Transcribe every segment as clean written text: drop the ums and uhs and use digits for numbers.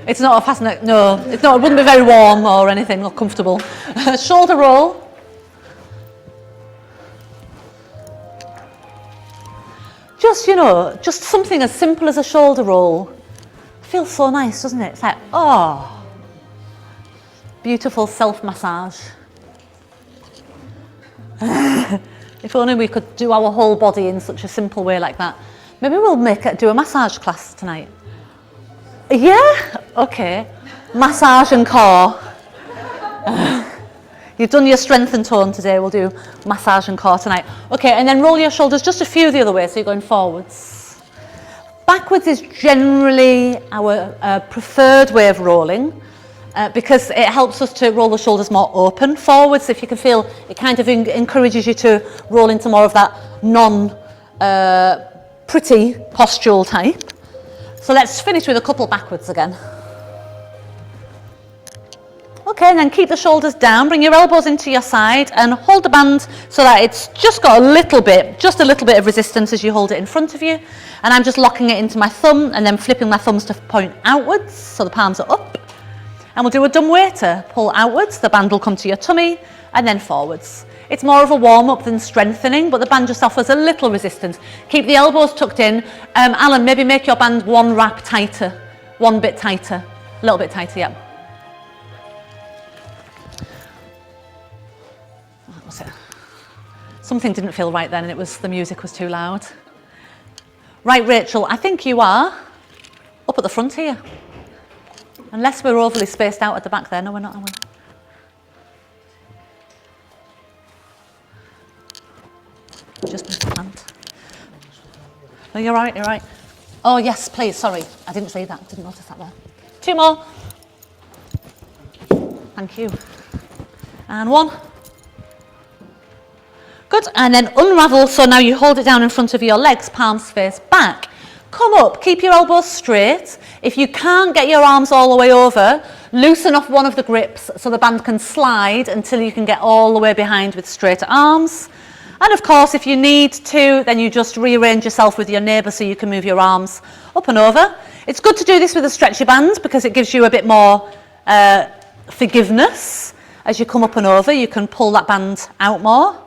It's not a fashion, no, it's not, it wouldn't be very warm or anything, or comfortable. Shoulder roll. Just, you know, just something as simple as a shoulder roll. Feels so nice, doesn't it? It's like, oh, beautiful self-massage. If only we could do our whole body in such a simple way like that. Maybe we'll do a massage class tonight. Yeah? Okay. Massage and core. You've done your strength and tone today. We'll do massage and core tonight. Okay, and then roll your shoulders just a few the other way, so you're going forwards. Backwards is generally our preferred way of rolling because it helps us to roll the shoulders more open. Forwards, if you can feel, it kind of encourages you to roll into more of that non-pretty postural type. So let's finish with a couple backwards again. Okay, and then keep the shoulders down, bring your elbows into your side and hold the band so that it's just got just a little bit of resistance as you hold it in front of you. And I'm just locking it into my thumb and then flipping my thumbs to point outwards so the palms are up. And we'll do a dumb waiter. Pull outwards, the band will come to your tummy and then forwards. It's more of a warm-up than strengthening, but the band just offers a little resistance. Keep the elbows tucked in. Alan, maybe make your band one wrap tighter, one bit tighter, a little bit tighter, yeah. What was it? Something didn't feel right then, and the music was too loud. Right, Rachel, I think you are up at the front here. Unless we're overly spaced out at the back there. No, we're not, are we? Just missed the plant. No, you're right, you're right. Oh, yes, please, sorry. I didn't see that, didn't notice that there. 2 more. Thank you. And 1. Good, and then unravel, so now you hold it down in front of your legs, palms face back. Come up, keep your elbows straight. If you can't get your arms all the way over, loosen off one of the grips so the band can slide until you can get all the way behind with straight arms. And of course, if you need to, then you just rearrange yourself with your neighbour so you can move your arms up and over. It's good to do this with a stretchy band because it gives you a bit more forgiveness. As you come up and over, you can pull that band out more.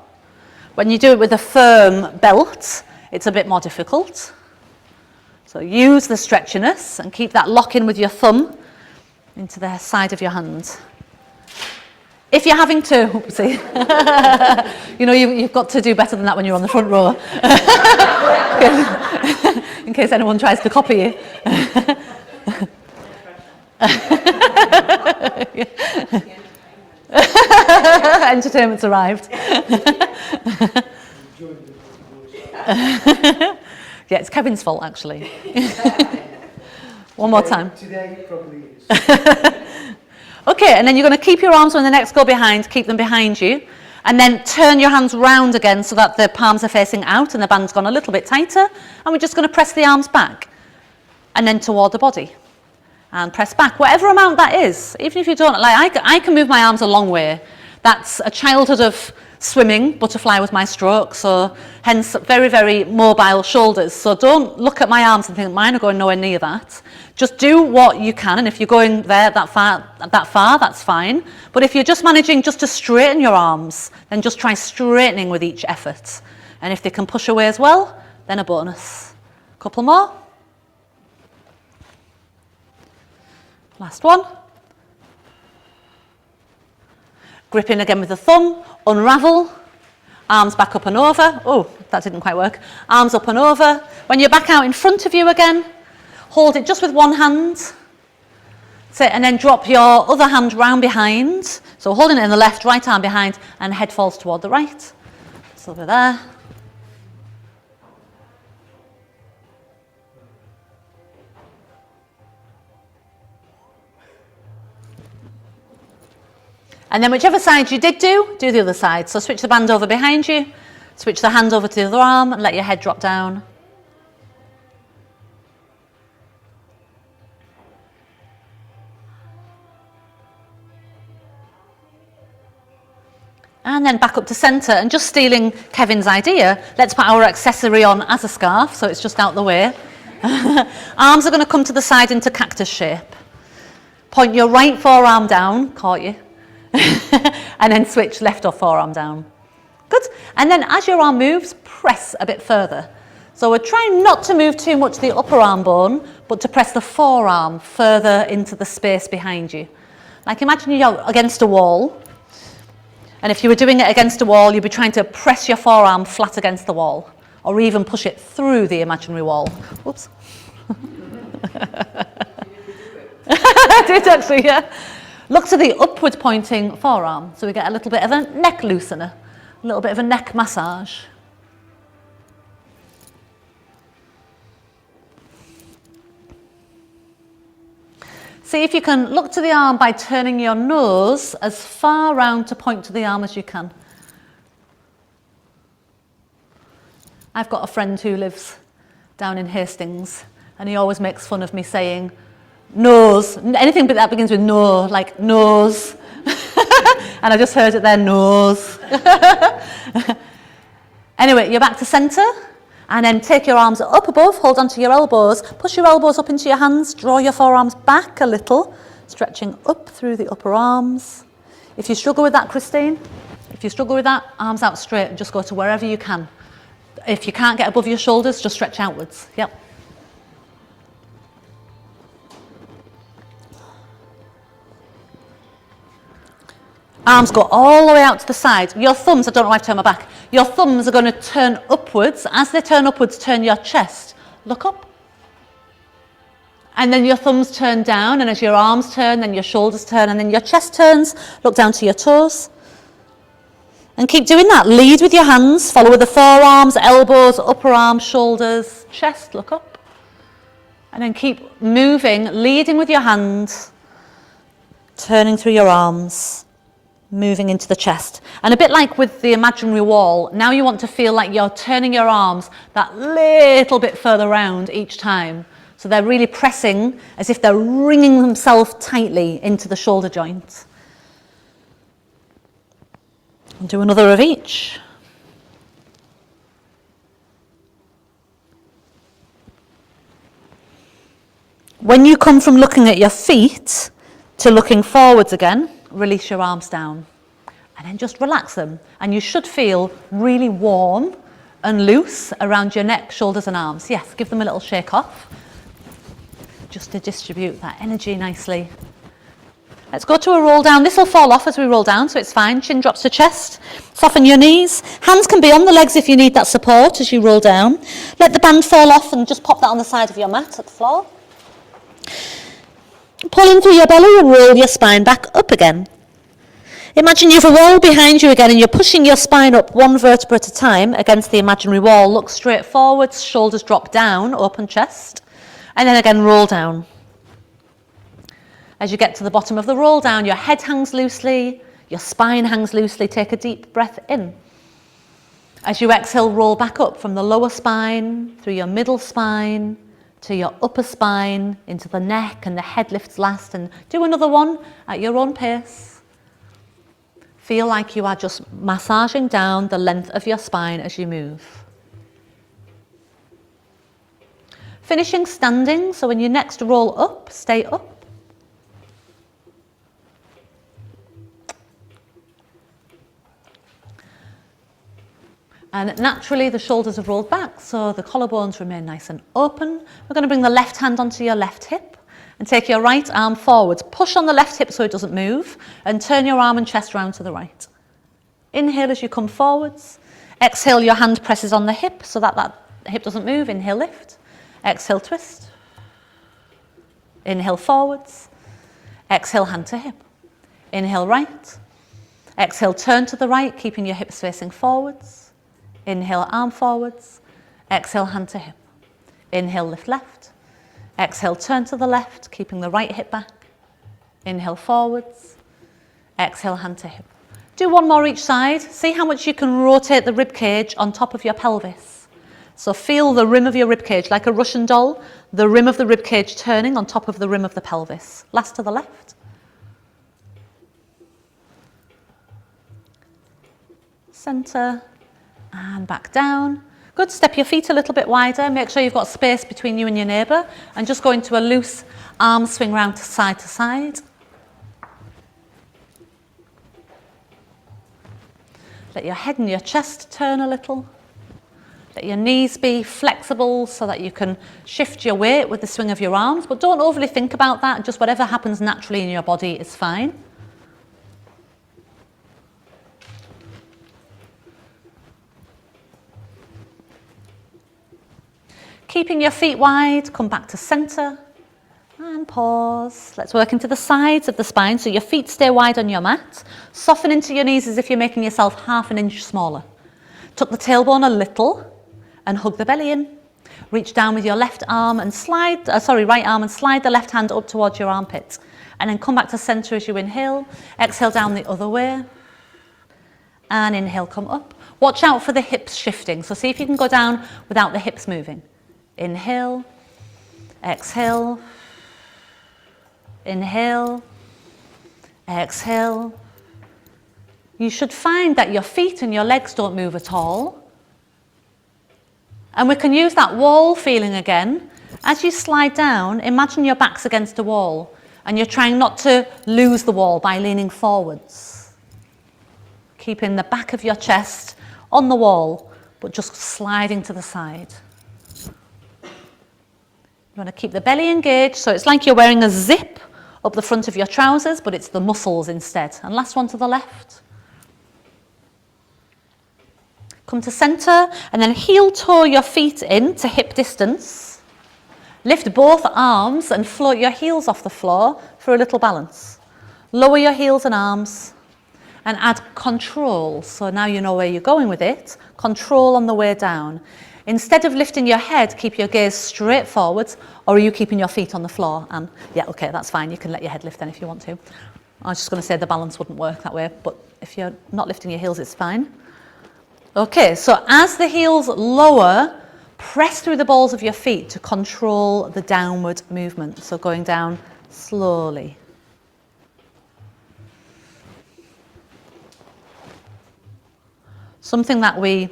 When you do it with a firm belt, it's a bit more difficult. So use the stretchiness and keep that lock in with your thumb into the side of your hand. If you're having to, oopsie, you know, you've got to do better than that when you're on the front row. In case anyone tries to copy you. Entertainment's arrived. Yeah, it's Kevin's fault, actually. One more time. Today probably is. Okay, and then you're going to keep your arms when the necks go behind, keep them behind you, and then turn your hands round again so that the palms are facing out and the band's gone a little bit tighter, and we're just going to press the arms back and then toward the body and press back, whatever amount that is. Even if you don't, like I can move my arms a long way. That's a childhood of swimming. Butterfly was my stroke, so hence very, very mobile shoulders. So don't look at my arms and think mine are going nowhere near that. Just do what you can, and if you're going there that far, that's fine. But if you're just managing just to straighten your arms, then just try straightening with each effort. And if they can push away as well, then a bonus. Couple more. Last one. Grip in again with the thumb, unravel, arms back up and over. Oh, that didn't quite work. Arms up and over. When you're back out in front of you again, hold it just with one hand. And then drop your other hand round behind. So holding it in the left, right arm behind, and head falls toward the right. So over there. And then whichever side you did do the other side. So switch the band over behind you, switch the hand over to the other arm and let your head drop down. And then back up to centre, and just stealing Kevin's idea, let's put our accessory on as a scarf, so it's just out the way. Arms are going to come to the side into cactus shape. Point your right forearm down, caught you, and then switch left or forearm down. Good. And then as your arm moves, press a bit further. So we're trying not to move too much the upper arm bone, but to press the forearm further into the space behind you. Like imagine you're against a wall, and if you were doing it against a wall, you'd be trying to press your forearm flat against the wall, or even push it through the imaginary wall. Whoops. I did actually, yeah. Look to the upward pointing forearm, so we get a little bit of a neck loosener, a little bit of a neck massage. See if you can look to the arm by turning your nose as far round to point to the arm as you can. I've got a friend who lives down in Hastings, and he always makes fun of me saying, nose, anything but that begins with no, like nose. And I just heard it there, nose. Anyway, you're back to centre. And then take your arms up above, hold onto your elbows, push your elbows up into your hands, draw your forearms back a little, stretching up through the upper arms. If you struggle with that, Christine, if you struggle with that, arms out straight and just go to wherever you can. If you can't get above your shoulders, just stretch outwards. Yep. Arms go all the way out to the side. Your thumbs, I don't know why I've turned my back. Your thumbs are going to turn upwards. As they turn upwards, turn your chest. Look up. And then your thumbs turn down, and as your arms turn, then your shoulders turn, and then your chest turns. Look down to your toes. And keep doing that. Lead with your hands. Follow with the forearms, elbows, upper arms, shoulders, chest. Look up. And then keep moving, leading with your hands, turning through your arms, moving into the chest. And a bit like with the imaginary wall, now you want to feel like you're turning your arms that little bit further round each time. So they're really pressing as if they're wringing themselves tightly into the shoulder joint. And do another of each. When you come from looking at your feet to looking forwards again, release your arms down and then just relax them, and you should feel really warm and loose around your neck, shoulders and arms. Yes, give them a little shake off just to distribute that energy nicely. Let's go to a roll down. This will fall off as we roll down, so it's fine. Chin drops to chest. Soften your knees. Hands can be on the legs if you need that support as you roll down. Let the band fall off and just pop that on the side of your mat at the floor. Pull in through your belly and roll your spine back up again. Imagine you have a wall behind you again and you're pushing your spine up one vertebra at a time against the imaginary wall. Look straight forwards, shoulders drop down, open chest, and then again roll down. As you get to the bottom of the roll down, your head hangs loosely, your spine hangs loosely. Take a deep breath in. As you exhale, roll back up from the lower spine, through your middle spine, to your upper spine, into the neck, and the head lifts last. And do another one at your own pace. Feel like you are just massaging down the length of your spine as you move. Finishing standing, so when you next roll up, stay up. And naturally the shoulders have rolled back, so the collarbones remain nice and open. We're going to bring the left hand onto your left hip and take your right arm forwards. Push on the left hip so it doesn't move, and turn your arm and chest round to the right. Inhale as you come forwards. Exhale, your hand presses on the hip so that that hip doesn't move. Inhale, lift. Exhale, twist. Inhale, forwards. Exhale, hand to hip. Inhale, right. Exhale, turn to the right, keeping your hips facing forwards. Inhale, arm forwards. Exhale, hand to hip. Inhale, lift left. Exhale, turn to the left, keeping the right hip back. Inhale, forwards. Exhale, hand to hip. Do one more each side. See how much you can rotate the rib cage on top of your pelvis. So feel the rim of your rib cage, like a Russian doll, the rim of the rib cage turning on top of the rim of the pelvis. Last to the left. Center, and back down. Good, step your feet a little bit wider, make sure you've got space between you and your neighbour, and just go into a loose arm swing round to side. Let your head and your chest turn a little. Let your knees be flexible so that you can shift your weight with the swing of your arms, but don't overly think about that, just whatever happens naturally in your body is fine. Keeping your feet wide, come back to center and pause. Let's work into the sides of the spine so your feet stay wide on your mat. Soften into your knees as if you're making yourself half an inch smaller. Tuck the tailbone a little and hug the belly in. Reach down with your right arm and slide the left hand up towards your armpit. And then come back to center as you inhale. Exhale down the other way. And inhale, come up. Watch out for the hips shifting. So see if you can go down without the hips moving. Inhale, exhale, inhale, exhale. You should find that your feet and your legs don't move at all. And we can use that wall feeling again. As you slide down, imagine your back's against a wall and you're trying not to lose the wall by leaning forwards. Keeping the back of your chest on the wall, but just sliding to the side. You want to keep the belly engaged, so it's like you're wearing a zip up the front of your trousers, but it's the muscles instead. And last one to the left. Come to center, and then heel toe your feet in to hip distance. Lift both arms and float your heels off the floor for a little balance. Lower your heels and arms, and add control. So now you know where you're going with it. Control on the way down. Instead of lifting your head, keep your gaze straight forwards, or are you keeping your feet on the floor? And yeah, okay, that's fine. You can let your head lift then if you want to. I was just going to say the balance wouldn't work that way, but if you're not lifting your heels, it's fine. Okay, so as the heels lower, press through the balls of your feet to control the downward movement. So going down slowly. Something that we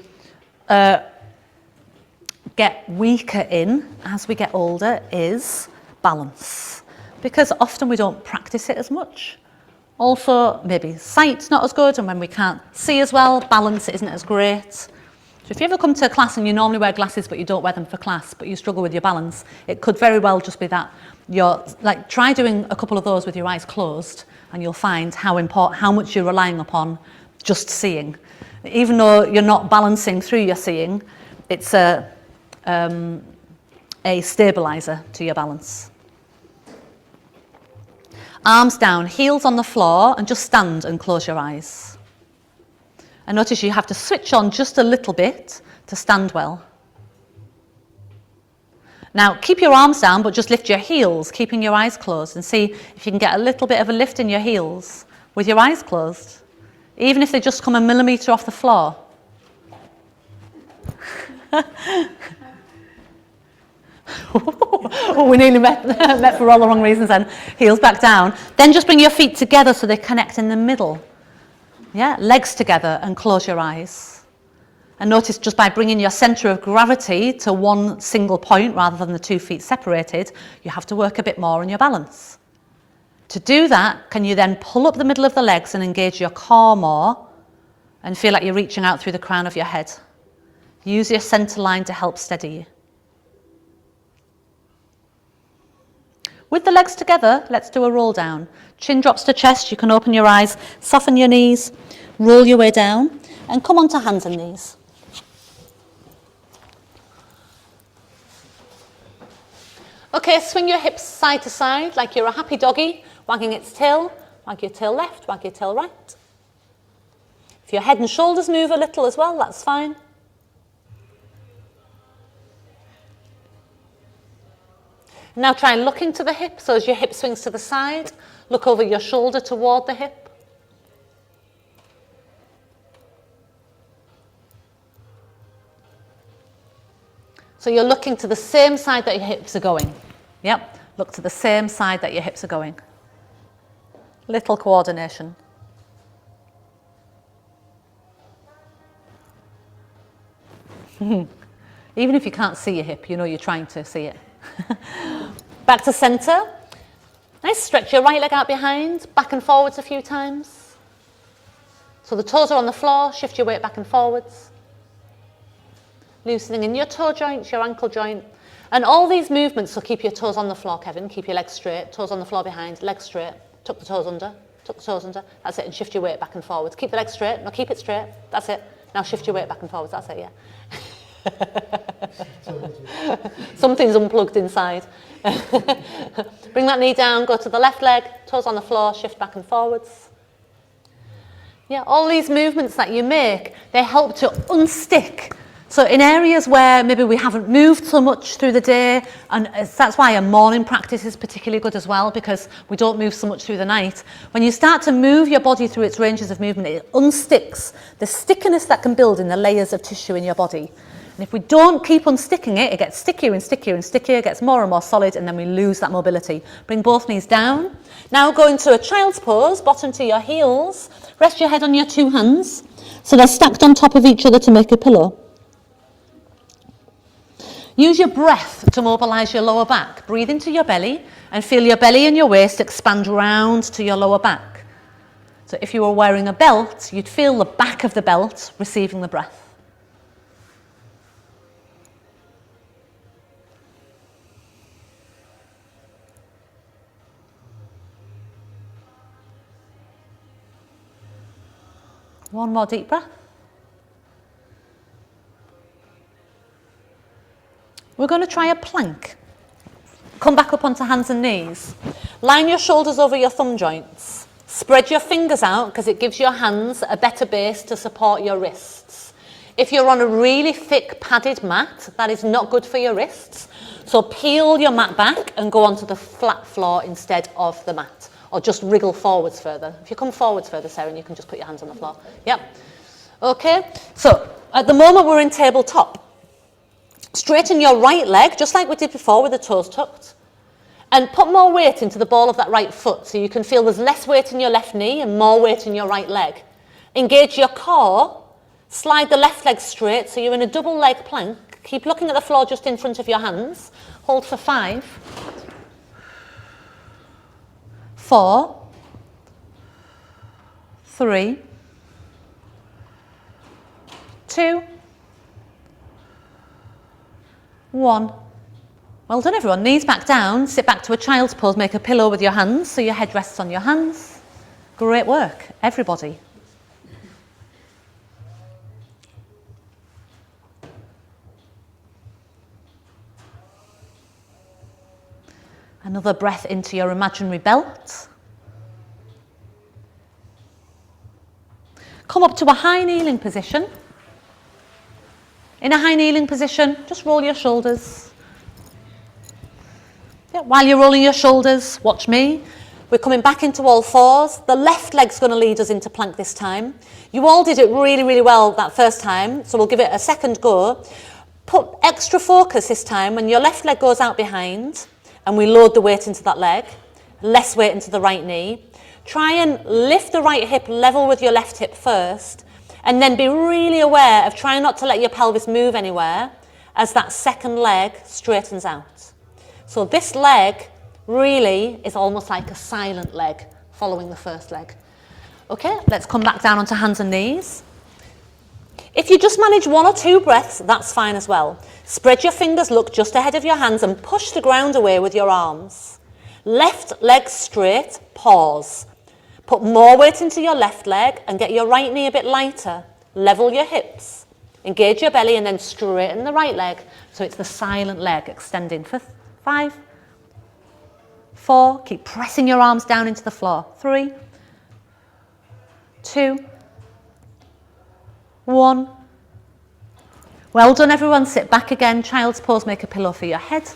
get weaker in as we get older is balance, because often we don't practice it as much. Also, maybe sight's not as good, and when we can't see as well, balance isn't as great. So if you ever come to a class and you normally wear glasses but you don't wear them for class, but you struggle with your balance, it could very well just be that you're like, try doing a couple of those with your eyes closed and you'll find how much you're relying upon just seeing. Even though you're not balancing through your seeing, it's a stabilizer to your balance. Arms down, heels on the floor, and just stand and close your eyes. And notice you have to switch on just a little bit to stand well. Now keep your arms down, but just lift your heels, keeping your eyes closed, and see if you can get a little bit of a lift in your heels with your eyes closed, even if they just come a millimetre off the floor. Oh, we nearly met for all the wrong reasons then. Heels back down. Then just bring your feet together so they connect in the middle. Yeah, legs together and close your eyes. And notice just by bringing your centre of gravity to one single point rather than the 2 feet separated, you have to work a bit more on your balance. To do that, can you then pull up the middle of the legs and engage your core more and feel like you're reaching out through the crown of your head? Use your centre line to help steady you. With the legs together, let's do a roll down. Chin drops to chest, you can open your eyes, soften your knees, roll your way down, and come onto hands and knees. Okay, swing your hips side to side like you're a happy doggy, wagging its tail. Wag your tail left, wag your tail right. If your head and shoulders move a little as well, that's fine. Now try looking to the hip, so as your hip swings to the side, look over your shoulder toward the hip. So you're looking to the same side that your hips are going. Yep, look to the same side that your hips are going. Little coordination. Even if you can't see your hip, you know you're trying to see it. Back to centre. Nice, stretch your right leg out behind, back and forwards a few times. So the toes are on the floor, shift your weight back and forwards. Loosening in your toe joints, your ankle joint. And all these movements will keep your toes on the floor, Kevin. Keep your legs straight, toes on the floor behind, legs straight. Tuck the toes under, tuck the toes under. That's it, and shift your weight back and forwards. Keep the legs straight, no, keep it straight. That's it. Now shift your weight back and forwards, that's it, yeah. Something's unplugged inside. Bring that knee down, go to the left leg, toes on the floor, shift back and forwards. Yeah, all these movements that you make, they help to unstick. So in areas where maybe we haven't moved so much through the day, and that's why a morning practice is particularly good as well, because we don't move so much through the night. When you start to move your body through its ranges of movement, it unsticks the stickiness that can build in the layers of tissue in your body. And if we don't keep unsticking it, it gets stickier and stickier and stickier, gets more and more solid, and then we lose that mobility. Bring both knees down. Now go into a child's pose, bottom to your heels. Rest your head on your two hands, so they're stacked on top of each other to make a pillow. Use your breath to mobilise your lower back. Breathe into your belly and feel your belly and your waist expand round to your lower back. So if you were wearing a belt, you'd feel the back of the belt receiving the breath. One more deep breath. We're going to try a plank. Come back up onto hands and knees. Line your shoulders over your thumb joints. Spread your fingers out because it gives your hands a better base to support your wrists. If you're on a really thick padded mat, that is not good for your wrists. So peel your mat back and go onto the flat floor instead of the mat. Or just wriggle forwards further. If you come forwards further, Sarah, you can just put your hands on the floor. Yep. Okay, so at the moment we're in tabletop. Straighten your right leg, just like we did before with the toes tucked. And put more weight into the ball of that right foot so you can feel there's less weight in your left knee and more weight in your right leg. Engage your core. Slide the left leg straight so you're in a double leg plank. Keep looking at the floor just in front of your hands. Hold for 5, 4, 3, 2, 1. Well done, everyone. Knees back down, sit back to a child's pose, make a pillow with your hands so your head rests on your hands. Great work, everybody. Another breath into your imaginary belt. Come up to a high kneeling position. In a high kneeling position, just roll your shoulders. Yeah, while you're rolling your shoulders, watch me. We're coming back into all fours. The left leg's going to lead us into plank this time. You all did it really, really well that first time, so we'll give it a second go. Put extra focus this time when your left leg goes out behind and we load the weight into that leg, less weight into the right knee. Try and lift the right hip level with your left hip first, and then be really aware of trying not to let your pelvis move anywhere as that second leg straightens out. So this leg really is almost like a silent leg following the first leg. Okay, let's come back down onto hands and knees. If you just manage 1 or 2 breaths, that's fine as well. Spread your fingers, look just ahead of your hands and push the ground away with your arms. Left leg straight, pause. Put more weight into your left leg and get your right knee a bit lighter. Level your hips. Engage your belly and then straighten the right leg. So it's the silent leg extending for 5, 4. Keep pressing your arms down into the floor. 3, 2, 1. Well done, everyone. Sit back again. Child's pose, make a pillow for your head.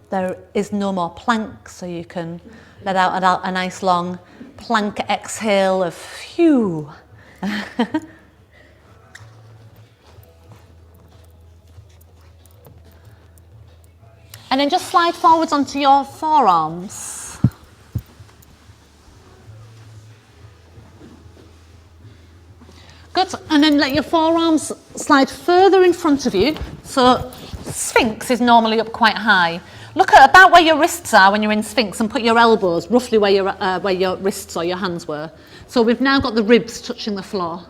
There is no more plank, so you can let out a nice long plank exhale of phew. And then just slide forwards onto your forearms. that, and then let your forearms slide further in front of you. So Sphinx is normally up quite high. Look at about where your wrists are when you're in Sphinx and put your elbows roughly where your wrists or your hands were. So we've now got the ribs touching the floor.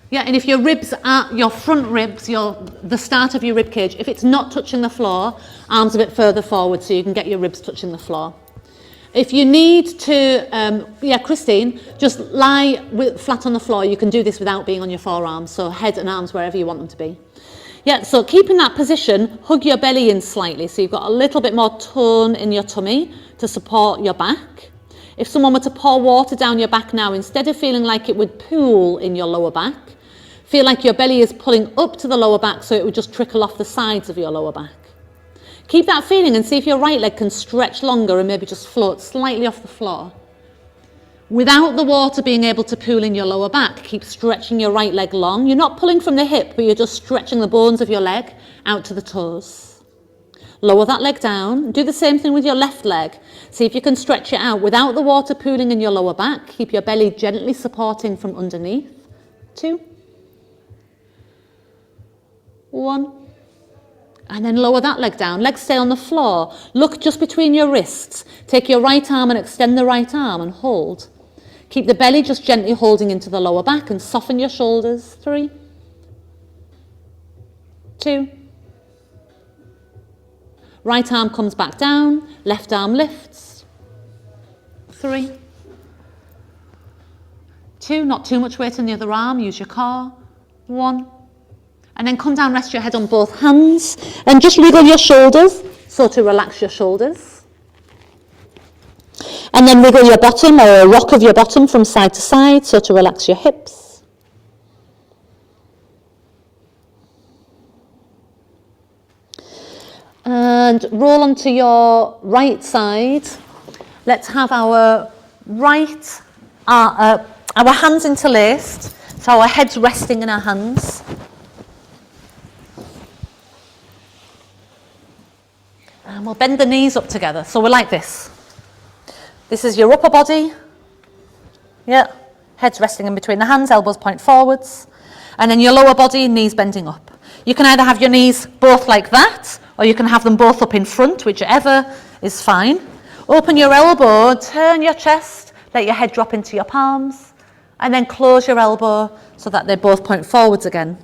Yeah, and if your ribs are, your front ribs, the start of your rib cage, if it's not touching the floor, arms a bit further forward so you can get your ribs touching the floor. If you need to, Christine, just lie flat on the floor. You can do this without being on your forearms, so head and arms wherever you want them to be. Yeah, so keep in that position, hug your belly in slightly, so you've got a little bit more tone in your tummy to support your back. If someone were to pour water down your back now, instead of feeling like it would pool in your lower back, feel like your belly is pulling up to the lower back so it would just trickle off the sides of your lower back. Keep that feeling and see if your right leg can stretch longer and maybe just float slightly off the floor. Without the water being able to pool in your lower back, keep stretching your right leg long. You're not pulling from the hip, but you're just stretching the bones of your leg out to the toes. Lower that leg down. Do the same thing with your left leg. See if you can stretch it out without the water pooling in your lower back. Keep your belly gently supporting from underneath. 2. 1. And then lower that leg down. Legs stay on the floor. Look just between your wrists. Take your right arm and extend the right arm and hold. Keep the belly just gently holding into the lower back and soften your shoulders. 3. 2. Right arm comes back down. Left arm lifts. 3. 2. Not too much weight in the other arm. Use your core. 1. And then come down, rest your head on both hands and just wiggle your shoulders, so to relax your shoulders. And then wiggle your bottom or a rock of your bottom from side to side, so to relax your hips. And roll onto your right side. Let's have our hands interlaced, so our heads resting in our hands. And we'll bend the knees up together. So we're like this. This is your upper body. Yeah. Heads resting in between the hands, elbows point forwards. And then your lower body, knees bending up. You can either have your knees both like that, or you can have them both up in front, whichever is fine. Open your elbow, turn your chest, let your head drop into your palms, and then close your elbow so that they both point forwards again.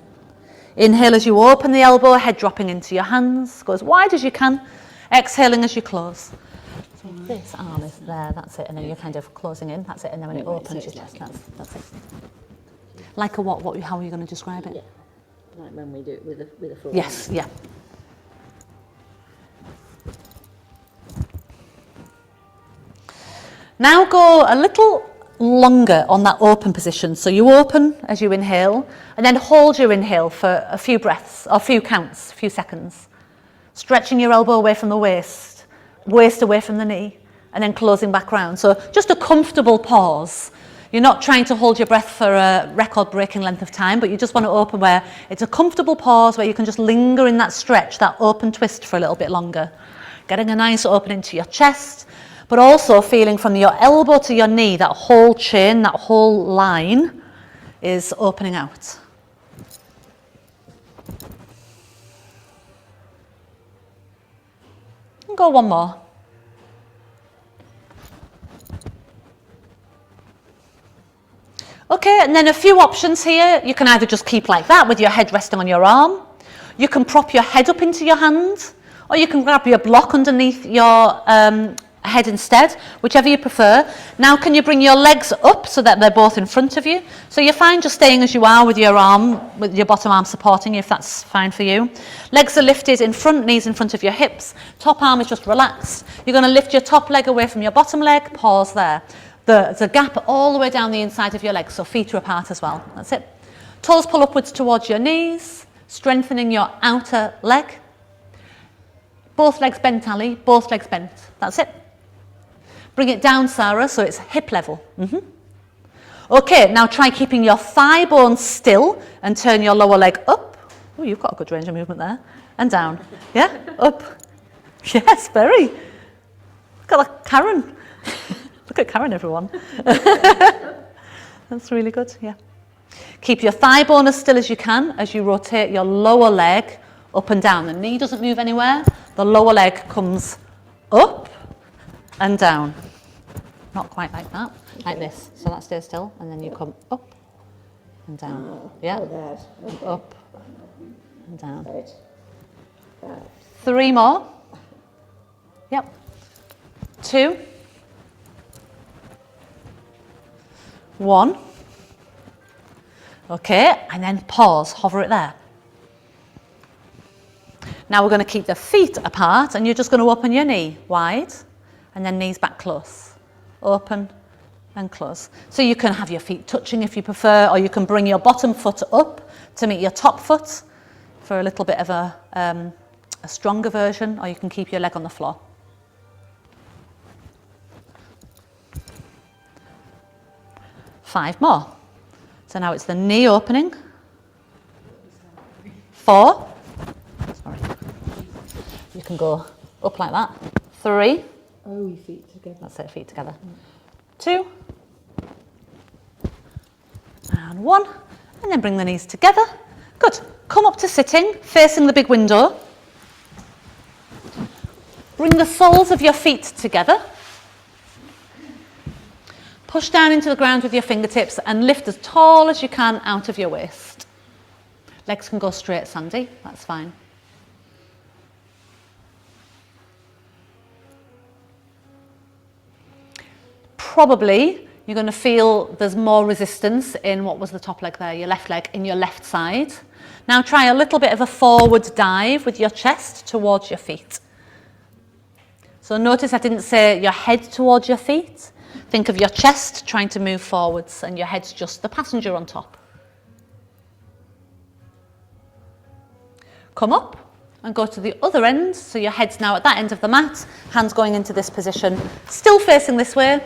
Inhale as you open the elbow, head dropping into your hands. Go as wide as you can. Exhaling as you close. So this arm is there, that's it, and then you're kind of closing in, that's it, and then when it opens your chest, that's it. Like a what? How are you going to describe it? Yeah. Like when we do it with a foot. Yes, yeah. Now go a little longer on that open position. So you open as you inhale, and then hold your inhale for a few breaths, or a few counts, a few seconds. Stretching your elbow away from the waist away from the knee, and then closing back round. So just a comfortable pause. You're not trying to hold your breath for a record-breaking length of time, but you just want to open where it's a comfortable pause where you can just linger in that stretch, that open twist for a little bit longer. Getting a nice opening to your chest, but also feeling from your elbow to your knee, that whole chain, that whole line is opening out. And go one more. Okay, and then a few options here. You can either just keep like that with your head resting on your arm. You can prop your head up into your hand, or you can grab your block underneath your head instead, whichever you prefer. Now can you bring your legs up so that they're both in front of you? So you're fine just staying as you are with your arm, with your bottom arm supporting you, if that's fine for you. Legs are lifted in front, knees in front of your hips. Top arm is just relaxed. You're going to lift your top leg away from your bottom leg, pause there. There's a gap all the way down the inside of your legs, so feet are apart as well. That's it. Toes pull upwards towards your knees, strengthening your outer leg. Both legs bent, Ali, both legs bent. That's it. Bring it down, Sarah, so it's hip level. Okay, now try keeping your thigh bone still and turn your lower leg up. Oh, you've got a good range of movement there. And down. Yeah, up. Yes, very. Look at Karen. Look at Karen, everyone. That's really good, yeah. Keep your thigh bone as still as you can as you rotate your lower leg up and down. The knee doesn't move anywhere. The lower leg comes up and down. Not quite like that, like this. So that stays still, and then you come up and down. Yeah, Okay. up and down. Right. Right. 3 more. Yep. 2. 1. Okay, and then pause, hover it there. Now we're going to keep the feet apart, and you're just going to open your knee wide, and then knees back close. Open and close. So you can have your feet touching if you prefer, or you can bring your bottom foot up to meet your top foot for a little bit of a stronger version, or you can keep your leg on the floor. Five more. So now it's the knee opening. 4. Sorry. You can go up like that. 3. Oh, your feet together. That's it, feet together. 2. And 1. And then bring the knees together. Good. Come up to sitting, facing the big window. Bring the soles of your feet together. Push down into the ground with your fingertips and lift as tall as you can out of your waist. Legs can go straight, Sandy, that's fine. Probably you're going to feel there's more resistance in what was the top leg there, your left leg, in your left side. Now try a little bit of a forward dive with your chest towards your feet. So notice I didn't say your head towards your feet. Think of your chest trying to move forwards and your head's just the passenger on top. Come up and go to the other end. So your head's now at that end of the mat, hands going into this position, still facing this way.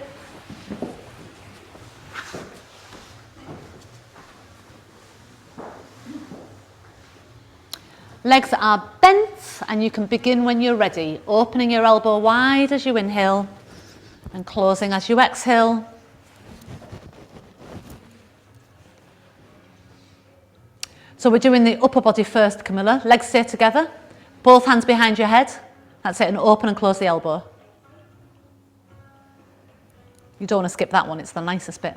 Legs are bent and you can begin when you're ready, opening your elbow wide as you inhale and closing as you exhale. So we're doing the upper body first, Camilla. Legs stay together, both hands behind your head. That's it, and open and close the elbow. You don't want to skip that one, it's the nicest bit.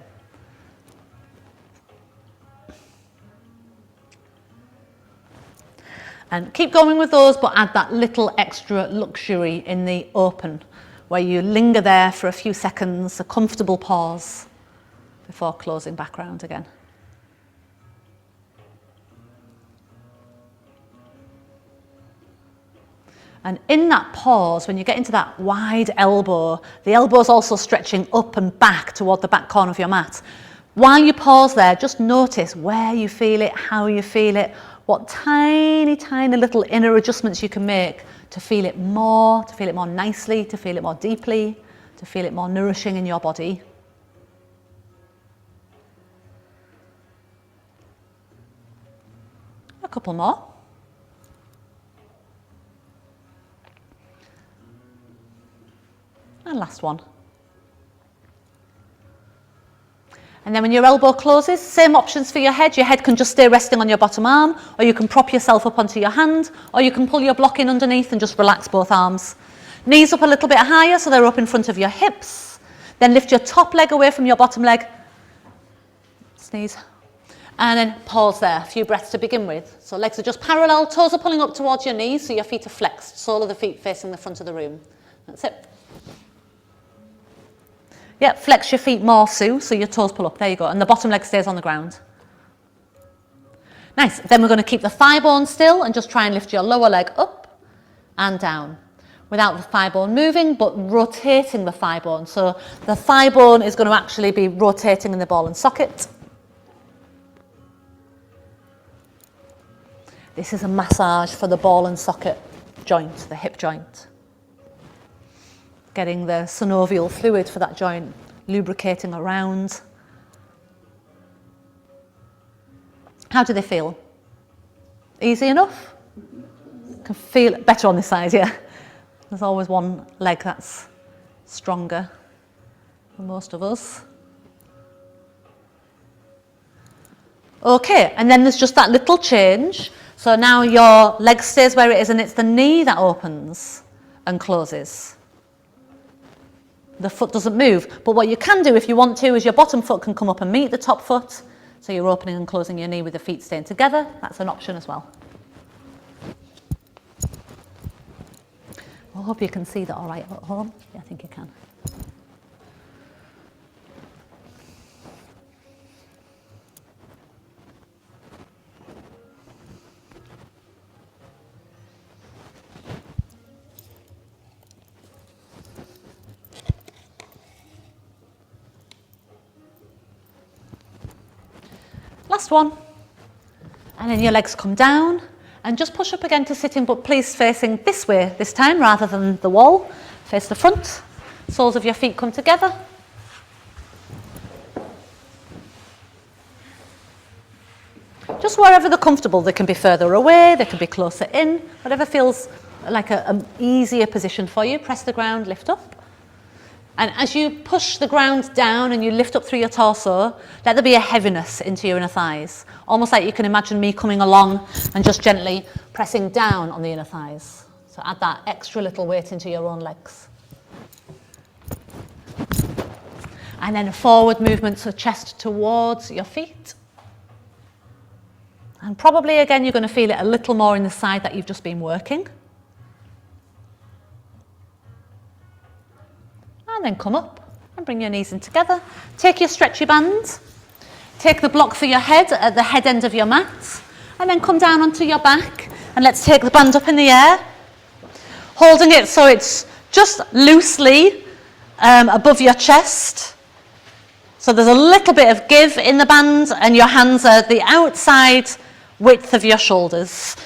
And keep going with those, but add that little extra luxury in the open, where you linger there for a few seconds, a comfortable pause before closing back round again. And in that pause, when you get into that wide elbow, the elbow's also stretching up and back toward the back corner of your mat. While you pause there, just notice where you feel it, how you feel it, what tiny, tiny little inner adjustments you can make to feel it more nicely, to feel it more deeply, to feel it more nourishing in your body. A couple more. And last one. And then when your elbow closes, same options for your head. Your head can just stay resting on your bottom arm, or you can prop yourself up onto your hand, or you can pull your block in underneath and just relax both arms. Knees up a little bit higher so they're up in front of your hips. Then lift your top leg away from your bottom leg. Sneeze. And then pause there, a few breaths to begin with. So legs are just parallel, toes are pulling up towards your knees, so your feet are flexed, sole of the feet facing the front of the room. That's it. Yeah, flex your feet more, Sue, so your toes pull up. There you go. And the bottom leg stays on the ground. Nice. Then we're going to keep the thigh bone still and just try and lift your lower leg up and down without the thigh bone moving, but rotating the thigh bone. So the thigh bone is going to actually be rotating in the ball and socket. This is a massage for the ball and socket joint, the hip joint. Getting the synovial fluid for that joint, lubricating around. How do they feel? Easy enough? Can feel it better on this side, yeah. There's always one leg that's stronger than most of us. Okay, and then there's just that little change. So now your leg stays where it is and it's the knee that opens and closes. The foot doesn't move. But what you can do if you want to is your bottom foot can come up and meet the top foot. So you're opening and closing your knee with the feet staying together. That's an option as well. I hope you can see that all right at home. Yeah, I think you can. Last one. And then your legs come down and just push up again to sitting, but please facing this way this time rather than the wall. Face the front. Soles of your feet come together. Just wherever they're comfortable. They can be further away, they can be closer in, whatever feels like an easier position for you. Press the ground, lift up. And as you push the ground down and you lift up through your torso, let there be a heaviness into your inner thighs. Almost like you can imagine me coming along and just gently pressing down on the inner thighs. So add that extra little weight into your own legs. And then a forward movement, so chest towards your feet. And probably again you're going to feel it a little more in the side that you've just been working. And then come up and bring your knees in together. Take your stretchy band. Take the block for your head at the head end of your mat. And then come down onto your back. And let's take the band up in the air. Holding it so it's just loosely above your chest. So there's a little bit of give in the band and your hands are the outside width of your shoulders.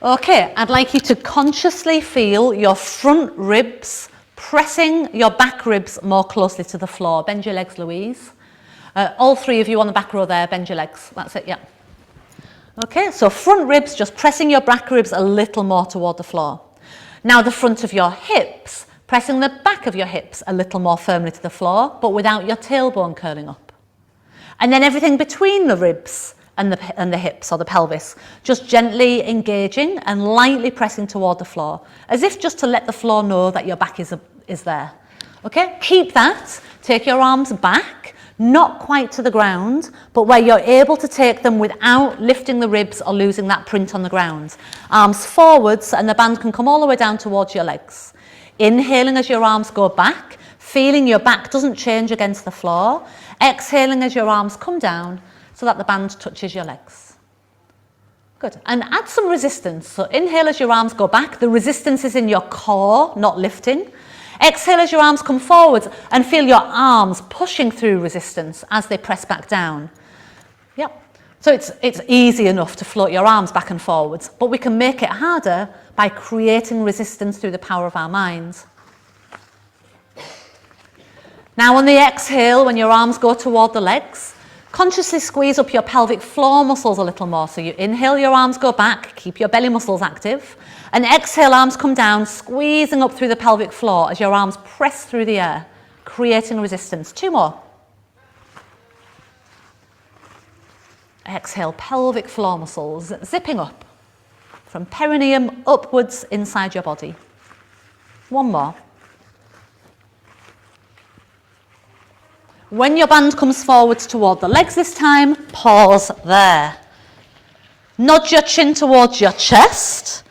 Okay, I'd like you to consciously feel your front ribs pressing your back ribs more closely to the floor. Bend your legs, Louise. All three of you on the back row there, bend your legs. That's it, yeah. Okay, so front ribs, just pressing your back ribs a little more toward the floor. Now the front of your hips, pressing the back of your hips a little more firmly to the floor, but without your tailbone curling up. And then everything between the ribs and the hips or the pelvis, just gently engaging and lightly pressing toward the floor, as if just to let the floor know that your back is there. Okay, keep that. Take your arms back, not quite to the ground, but where you're able to take them without lifting the ribs or losing that print on the ground. Arms forwards and the band can come all the way down towards your legs. Inhaling as your arms go back, feeling your back doesn't change against the floor. Exhaling as your arms come down so that the band touches your legs. Good. And add some resistance. So inhale as your arms go back. The resistance is in your core, not lifting. Exhale as your arms come forwards and feel your arms pushing through resistance as they press back down. Yep. So it's easy enough to float your arms back and forwards, but we can make it harder by creating resistance through the power of our minds. Now on the exhale, when your arms go toward the legs, consciously squeeze up your pelvic floor muscles a little more. So you inhale, your arms go back, keep your belly muscles active. And exhale, arms come down, squeezing up through the pelvic floor as your arms press through the air, creating resistance. 2 more. Exhale, pelvic floor muscles zipping up from perineum upwards inside your body. 1 more. When your band comes forwards toward the legs this time, pause there. Nod your chin towards your chest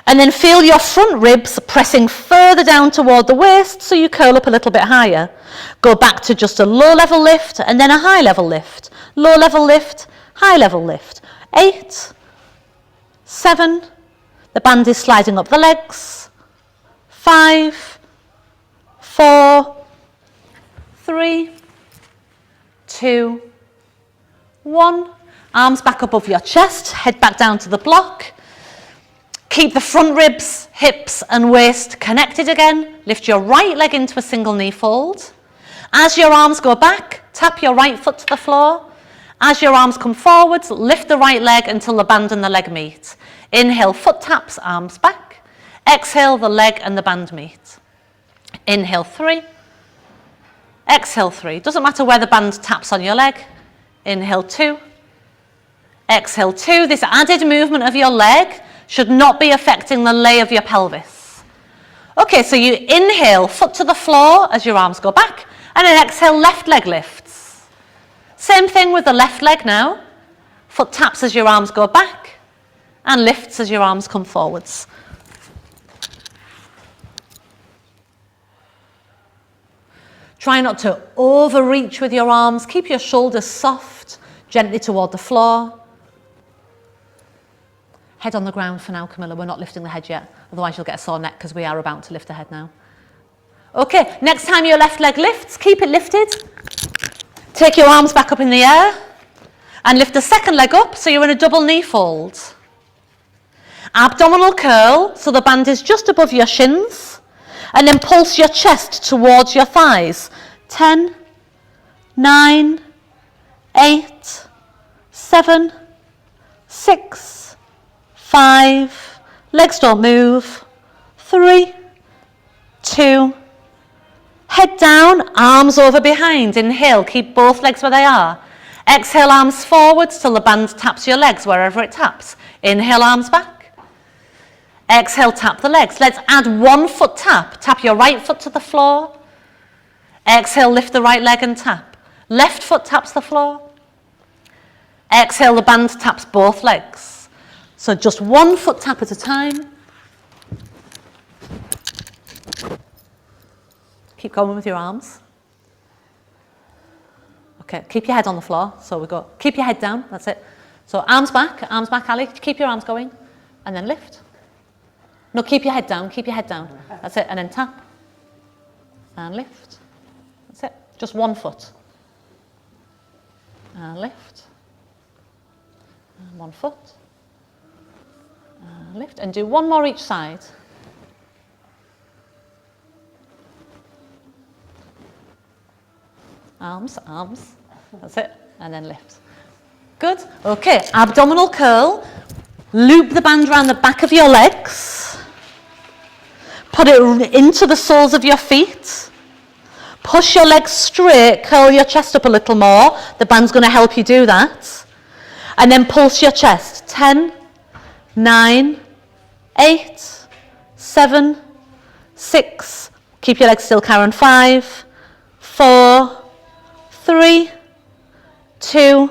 and then feel your front ribs pressing further down toward the waist so you curl up a little bit higher. Go back to just a low level lift and then a high level lift. Low level lift, high level lift. 8, 7, the band is sliding up the legs. 5, 4, 3, 2, 1. Arms back above your chest, head back down to the block. Keep the front ribs, hips and waist connected again. Lift your right leg into a single knee fold. As your arms go back, tap your right foot to the floor. As your arms come forwards, lift the right leg until the band and the leg meet. Inhale, foot taps, arms back. Exhale, the leg and the band meet. Inhale, 3, Exhale 3. Doesn't matter where the band taps on your leg. Inhale 2. Exhale 2. This added movement of your leg should not be affecting the lay of your pelvis. Okay, so you inhale, foot to the floor as your arms go back, and then exhale, left leg lifts. Same thing with the left leg now. Foot taps as your arms go back, and lifts as your arms come forwards. Try not to overreach with your arms. Keep your shoulders soft, gently toward the floor. Head on the ground for now, Camilla. We're not lifting the head yet. Otherwise you'll get a sore neck because we are about to lift the head now. Okay, next time your left leg lifts, keep it lifted. Take your arms back up in the air and lift the second leg up so you're in a double knee fold. Abdominal curl so the band is just above your shins, and then pulse your chest towards your thighs. 10, 9, 8, 7, 6, 5, legs don't move, 3, 2, head down, arms over behind, inhale, keep both legs where they are. Exhale, arms forwards till the band taps your legs wherever it taps. Inhale, arms back. Exhale, tap the legs. Let's add 1 foot tap. Tap your right foot to the floor. Exhale, lift the right leg and tap. Left foot taps the floor. Exhale, the band taps both legs. So just 1 foot tap at a time. Keep going with your arms. Okay, keep your head on the floor. So we go, keep your head down, that's it. So arms back, Ali. Keep your arms going, and then lift. No, keep your head down, That's it, and then tap. And lift. That's it, just 1 foot. And lift. And 1 foot. And lift, and do 1 more each side. Arms, that's it, and then lift. Good, okay, abdominal curl, loop the band around the back of your legs, put it into the soles of your feet, push your legs straight, curl your chest up a little more, the band's going to help you do that, and then pulse your chest, 10, 9, 8, 7, 6, keep your legs still, Karen, 5, 4, 3, 2,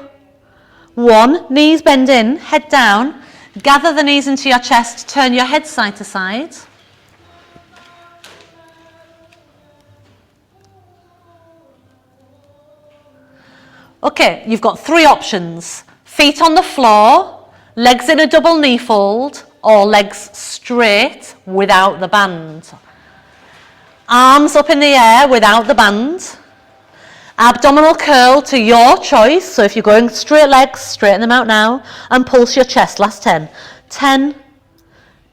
1. Knees bend in, head down. Gather the knees into your chest. Turn your head side to side. Okay, you've got 3 options. Feet on the floor, legs in a double knee fold, or legs straight without the band. Arms up in the air without the band. Abdominal curl to your choice. So if you're going straight legs, straighten them out now and pulse your chest. Last 10. 10,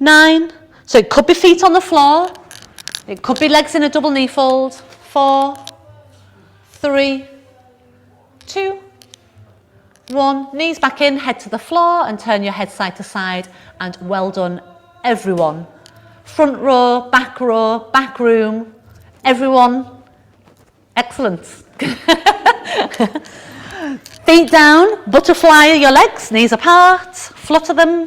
9. So it could be feet on the floor. It could be legs in a double knee fold. 4, 3, 2, 1. Knees back in, head to the floor and turn your head side to side. And well done, everyone. Front row, back room, everyone. Excellent. Feet down, butterfly your legs, knees apart, flutter them.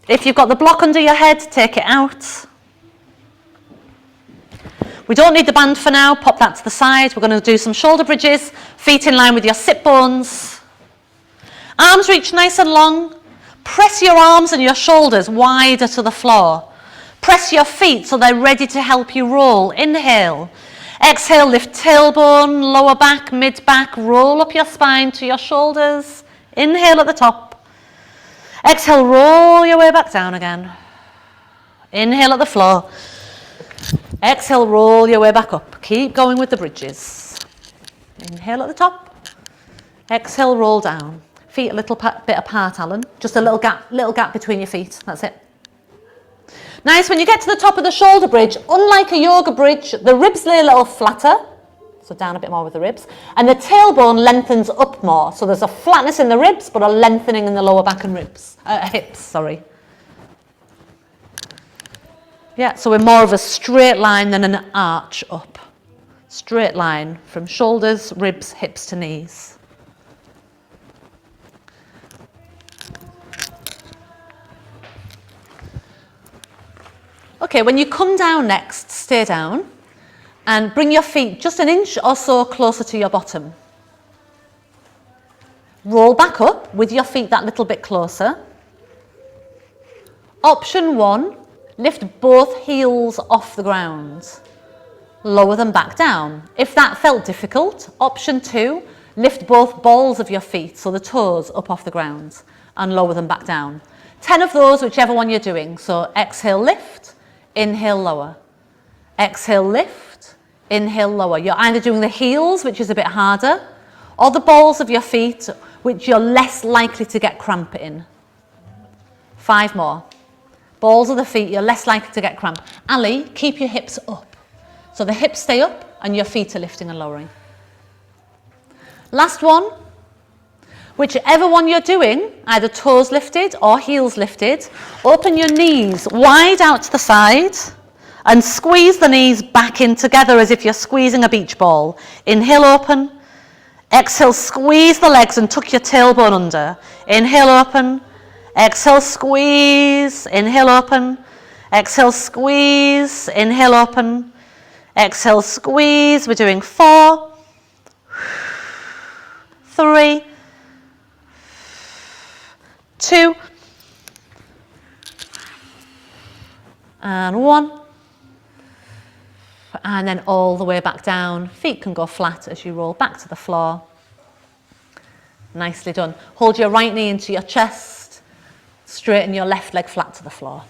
If you've got the block under your head, take it out. We don't need the band for now, pop that to the side. We're going to do some shoulder bridges, feet in line with your sit bones. Arms reach nice and long. Press your arms and your shoulders wider to the floor. Press your feet so they're ready to help you roll. Inhale. Exhale, lift tailbone, lower back, mid back. Roll up your spine to your shoulders. Inhale at the top. Exhale, roll your way back down again. Inhale at the floor. Exhale, roll your way back up. Keep going with the bridges. Inhale at the top. Exhale, roll down. Feet a little bit apart, Alan. Just a little gap between your feet. That's it. Nice. When you get to the top of the shoulder bridge, unlike a yoga bridge, the ribs lay a little flatter. So down a bit more with the ribs. And the tailbone lengthens up more. So there's a flatness in the ribs, but a lengthening in the lower back and hips, sorry. Yeah, so we're more of a straight line than an arch up. Straight line from shoulders, ribs, hips to knees. Okay, when you come down next, stay down and bring your feet just an inch or so closer to your bottom. Roll back up with your feet that little bit closer. Option 1, lift both heels off the ground. Lower them back down. If that felt difficult, option 2, lift both balls of your feet, so the toes up off the ground, and lower them back down. 10 of those, whichever one you're doing. So exhale, lift, inhale, lower. Exhale, lift, inhale, lower. You're either doing the heels, which is a bit harder, or the balls of your feet, which you're less likely to get cramp in. 5 more. Balls of the feet, you're less likely to get cramp. Ali, keep your hips up. So the hips stay up and your feet are lifting and lowering. Last one. Whichever one you're doing, either toes lifted or heels lifted, open your knees wide out to the side and squeeze the knees back in together as if you're squeezing a beach ball. Inhale, open. Exhale, squeeze the legs and tuck your tailbone under. Inhale, open. Exhale, squeeze. Inhale, open. Exhale, squeeze. Inhale, open. Exhale, squeeze. We're doing 4, 3, 2, and 1. And then all the way back down. Feet can go flat as you roll back to the floor. Nicely done. Hold your right knee into your chest. Straighten your left leg flat to the floor.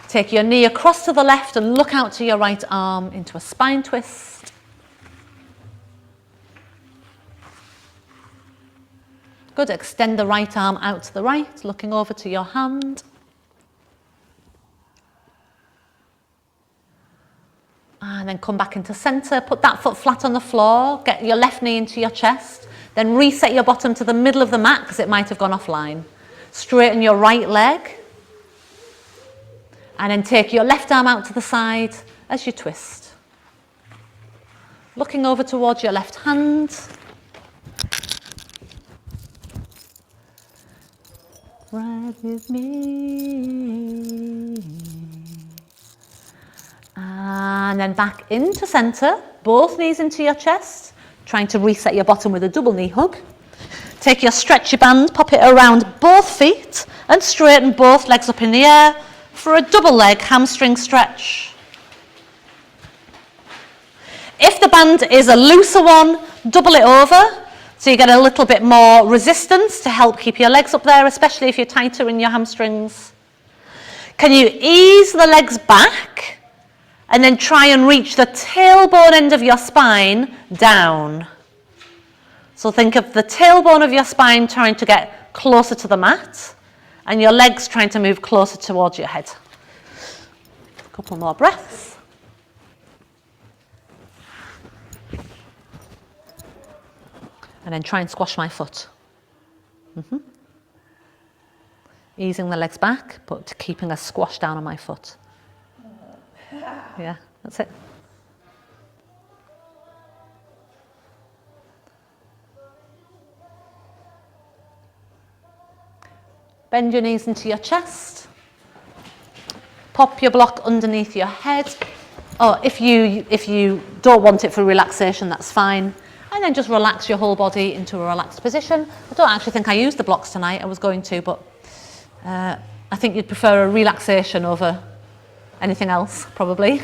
Take your knee across to the left and look out to your right arm into a spine twist. Good. Extend the right arm out to the right, looking over to your hand. And then come back into centre. Put that foot flat on the floor. Get your left knee into your chest. Then reset your bottom to the middle of the mat because it might have gone offline. Straighten your right leg. And then take your left arm out to the side as you twist. Looking over towards your left hand. Ride with me. And then back into centre. Both knees into your chest. Trying to reset your bottom with a double knee hug. Take your stretchy band, pop it around both feet and straighten both legs up in the air for a double leg hamstring stretch. If the band is a looser one, double it over so you get a little bit more resistance to help keep your legs up there, especially if you're tighter in your hamstrings. Can you ease the legs back and then try and reach the tailbone end of your spine down? So think of the tailbone of your spine trying to get closer to the mat and your legs trying to move closer towards your head. A couple more breaths. And then try and squash my foot. Easing the legs back, but keeping a squash down on my foot. Yeah, that's it. Bend your knees into your chest. Pop your block underneath your head. Or if you don't want it for relaxation, that's fine. And then just relax your whole body into a relaxed position. I don't actually think I used the blocks tonight. I was going to, but I think you'd prefer a relaxation over anything else, probably.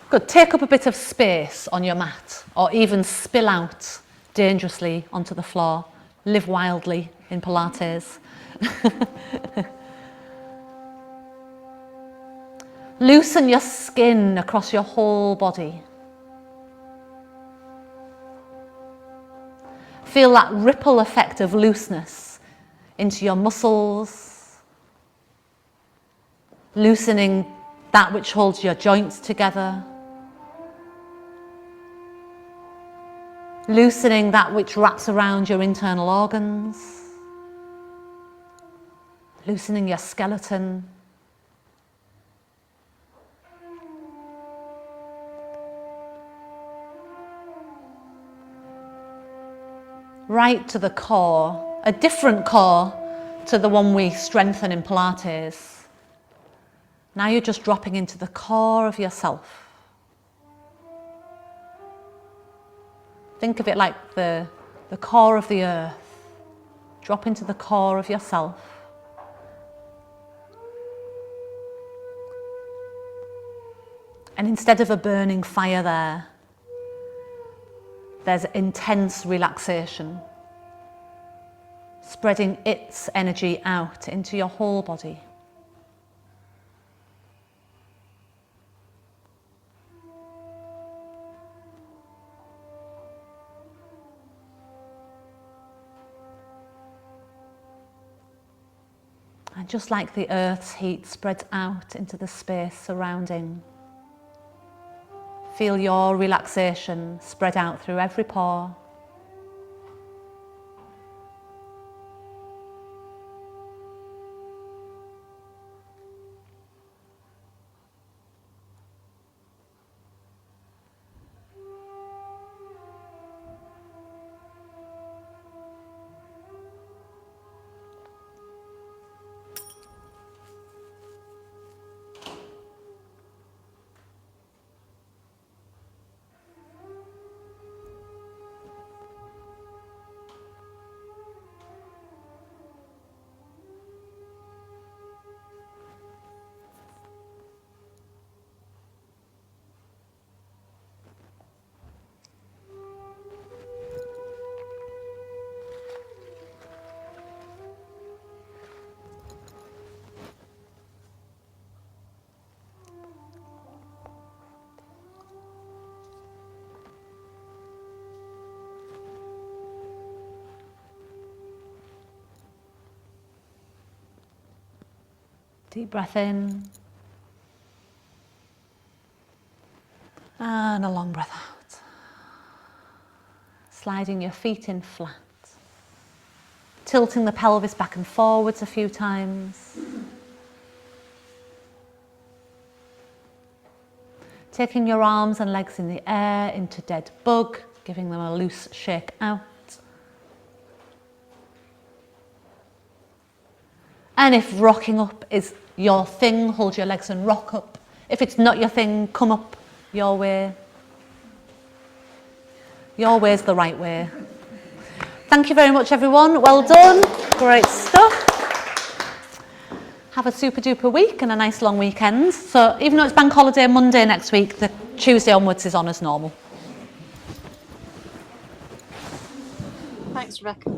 Good. Take up a bit of space on your mat or even spill out dangerously onto the floor. Live wildly in Pilates. Loosen your skin across your whole body. Feel that ripple effect of looseness into your muscles, loosening that which holds your joints together. Loosening that which wraps around your internal organs. Loosening your skeleton. Right to the core, a different core to the one we strengthen in Pilates. Now you're just dropping into the core of yourself. Think of it like the core of the earth. Drop into the core of yourself. And instead of a burning fire there, there's intense relaxation, spreading its energy out into your whole body. And just like the earth's heat spreads out into the space surrounding, feel your relaxation spread out through every pore. Deep breath in. And a long breath out. Sliding your feet in flat. Tilting the pelvis back and forwards a few times. Taking your arms and legs in the air into dead bug, giving them a loose shake out. And if rocking up is your thing, hold your legs and rock up. If it's not your thing, come up your way. Your way is the right way. Thank you very much, everyone. Well done. Great stuff. Have a super duper week and a nice long weekend. So even though it's bank holiday Monday next week, the Tuesday onwards is on as normal. Thanks, Rebecca.